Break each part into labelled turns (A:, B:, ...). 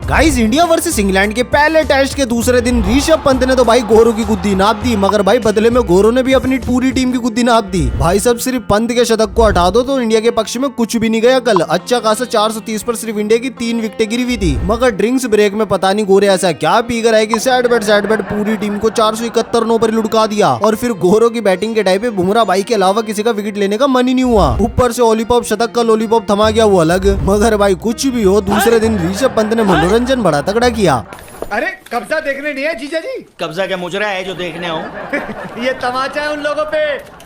A: Guys India versus England के पहले test के दूसरे दिन ऋषभ पंत ने तो भाई गोरों की गुद्दी नाप दी, मगर भाई बदले में गोरों ने भी अपनी पूरी टीम की गुद्दी नाप दी। भाई सब सिर्फ पंत के शतक को हटा दो तो इंडिया के पक्ष में कुछ भी नहीं गया कल। अच्छा खासा 430 पर सिर्फ इंडिया की 3 विकेटें गिरी हुई थी, मगर ड्रिंक्स ब्रेक में पता नहीं गोरे ऐसा क्या पी कर आए कि सैड बैट पूरी टीम को 471 रनों पर लुढ़का दिया। और फिर गोरों की बैटिंग के टाइम पे बुमराह भाई के अलावा किसी का विकेट लेने का मन ही नहीं हुआ। ऊपर से लॉलीपॉप शतक का लॉलीपॉप थमा गया वो अलग। मगर भाई कुछ भी हो, दूसरे दिन ऋषभ पंत ने मनोरंजन बड़ा तगड़ा किया।
B: अरे कब्जा देखने नहीं है जीजा जी?
C: कब्जा क्या मुजरा है जो देखने हो?
B: ये तमाचा है उन लोगों पे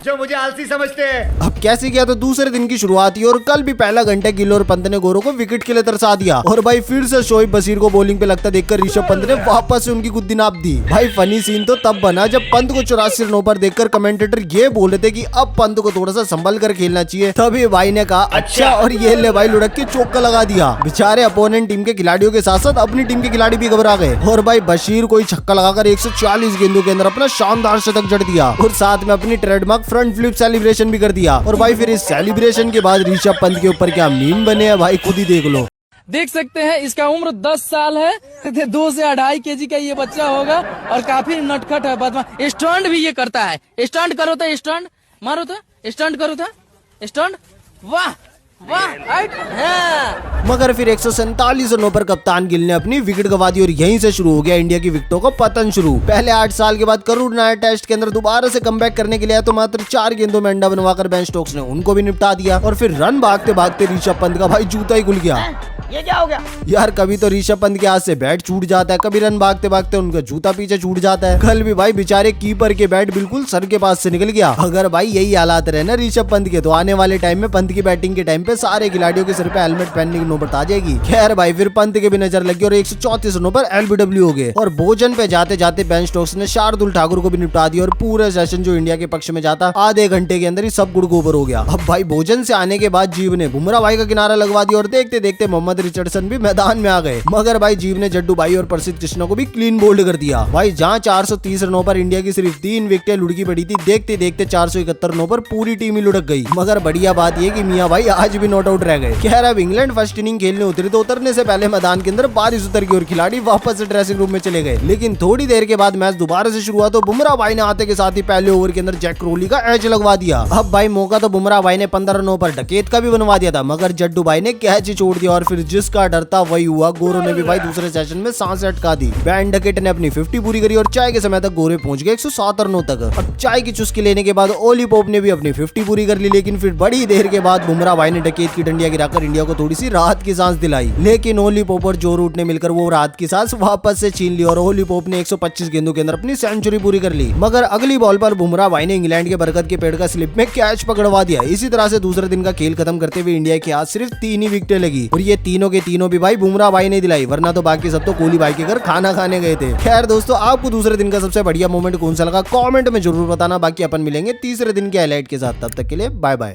B: जो मुझे आलसी समझते हैं।
A: अब कैसे किया तो दूसरे दिन की शुरुआत हुई और कल भी पहला घंटे गिल और पंत ने गोरों को विकेट के लिए तरसा दिया। और भाई फिर से शोएब बशीर को बॉलिंग पे लगता देखकर ऋषभ पंत ने वापस से उनकी गुद्दी नाप दी। भाई फनी सीन तो तब बना जब पंत को 84 रनों पर देखकर कमेंटेटर ये बोल रहे थे कि अब पंत को थोड़ा सा संभल कर खेलना चाहिए। तभी भाई ने कहा अच्छा, और ये ले भाई लुढ़क के चौका लगा दिया। बेचारे अपोनेंट टीम के खिलाड़ियों के साथ साथ अपनी टीम के खिलाड़ी भी घबरा गए। और भाई बशीर को छक्का लगाकर 140 गेंदों के अंदर अपना शानदार शतक जड़ दिया और साथ में अपनी ट्रेडमार्क फ्रंट फ्लिप सेलिब्रेशन भी कर दिया। और भाई फिर इस सेलिब्रेशन के बाद ऋषभ पंत के ऊपर क्या मीम बने हैं भाई खुद ही देख लो।
D: देख सकते हैं इसका उम्र 10 साल है, 2 से 2.5 केजी का ये बच्चा होगा और काफी नटखट है। बदमाश स्टंट भी ये करता है। स्टंट करो तो स्टंट मारो तो स्टंट करो तो स्टंट, वाह वाह राइट है।
A: मगर फिर 147 रनों पर कप्तान गिल ने अपनी विकेट गंवा दी और यहीं से शुरू हो गया इंडिया की विकेटों का पतन शुरू। पहले 8 साल के बाद करुण नायर टेस्ट के अंदर दोबारा से कमबैक करने के लिए तो मात्र 4 गेंदों में अंडा बनवाकर बेन स्टोक्स ने उनको भी निपटा दिया। और फिर रन भागते भागते ऋषभ पंत का भाई जूता ही खुल गया।
C: ये क्या हो गया
A: यार? कभी तो ऋषभ पंत के हाथ से बैट छूट जाता है, कभी रन भागते भागते उनका जूता पीछे छूट जाता है। कल भी भाई बेचारे कीपर के बैट बिल्कुल सर के पास से निकल गया। अगर भाई यही हालात रहे ना ऋषभ पंत के तो आने वाले टाइम में पंत की बैटिंग के टाइम पे सारे खिलाड़ियों के सिर पे हेलमेट पहनने की नौबत आ जाएगी। खैर भाई फिर पंत के भी नजर लगी और 134 रनों पर LBW हो गए। और भोजन पे जाते जाते बेन स्टोक्स ने शार्दुल ठाकुर को भी निपटा दिया और पूरा सेशन जो इंडिया के पक्ष में जाता आधे घंटे के अंदर ही सब गुड़ गोबर हो गया। अब भाई भोजन से आने के बाद जीव ने बुमराह भाई का किनारा लगवा दिया और देखते देखते मोहम्मद रिचर्डसन भी मैदान में आ गए। मगर भाई जीव ने जड्डू भाई और प्रसिद्ध कृष्णा को भी क्लीन बोल्ड कर दिया। भाई जहां 430 रनों पर इंडिया की सिर्फ 3 विकेटें लुढ़की पड़ी थी, देखते देखते 471 रनों पर पूरी टीम ही लुढ़क गई। मगर बढ़िया बात यह कि मियां भाई आज भी नॉट आउट रह गए। खैर अब इंग्लैंड फर्स्ट इनिंग खेलने उतरी तो उतरने से पहले मैदान के अंदर बारिश उतर गई और खिलाड़ी वापस से ड्रेसिंग रूम में चले गए। लेकिन थोड़ी देर के बाद मैच दोबारा से शुरू हुआ तो बुमराह भाई ने आते के साथ ही पहले ओवर के अंदर जैक क्रोली का एज लगवा दिया। अब भाई मौका तो बुमराह भाई ने 15 रनों पर डकैत का भी बनवा दिया था, मगर जड्डू भाई ने कैच ही छोड़ दिया। और फिर जिसका डर था वही हुआ, गोरों ने भी भाई दूसरे सेशन में सांस अटका दी। बैन डकेट ने अपनी 50 पूरी करी और चाय के समय तक गोरे पहुंच गए 107 रनों तक। अब चाय की चुस्की लेने के बाद ओली पोप ने भी अपनी 50 पूरी कर ली। लेकिन फिर बड़ी देर के बाद बुमराह भाई ने डकैत की डंडिया गिराकर इंडिया को थोड़ी सी राहत की सांस दिलाई। लेकिन ओली पोप और जो रूट ने मिलकर वो राहत की सांस वापस से छीन ली और ओली पोप ने 125 गेंदों के अंदर अपनी सेंचुरी पूरी कर ली। मगर अगली बॉल पर बुमराह भाई ने इंग्लैंड के बरगद के पेड़ का स्लिप में कैच पकड़वा दिया। इसी तरह से दूसरे दिन का खेल खत्म करते हुए इंडिया के हाथ सिर्फ 3 ही विकेटें लगी और ये तीनों के तीनों भी भाई बुमराह भाई ने दिलाई, वरना तो बाकी सब तो कोहली भाई के घर खाना खाने गए थे। खैर दोस्तों, आपको दूसरे दिन का सबसे बढ़िया मोमेंट कौन सा लगा कमेंट में जरूर बताना। बाकी अपन मिलेंगे तीसरे दिन के हाईलाइट के साथ, तब तक के लिए बाय बाय।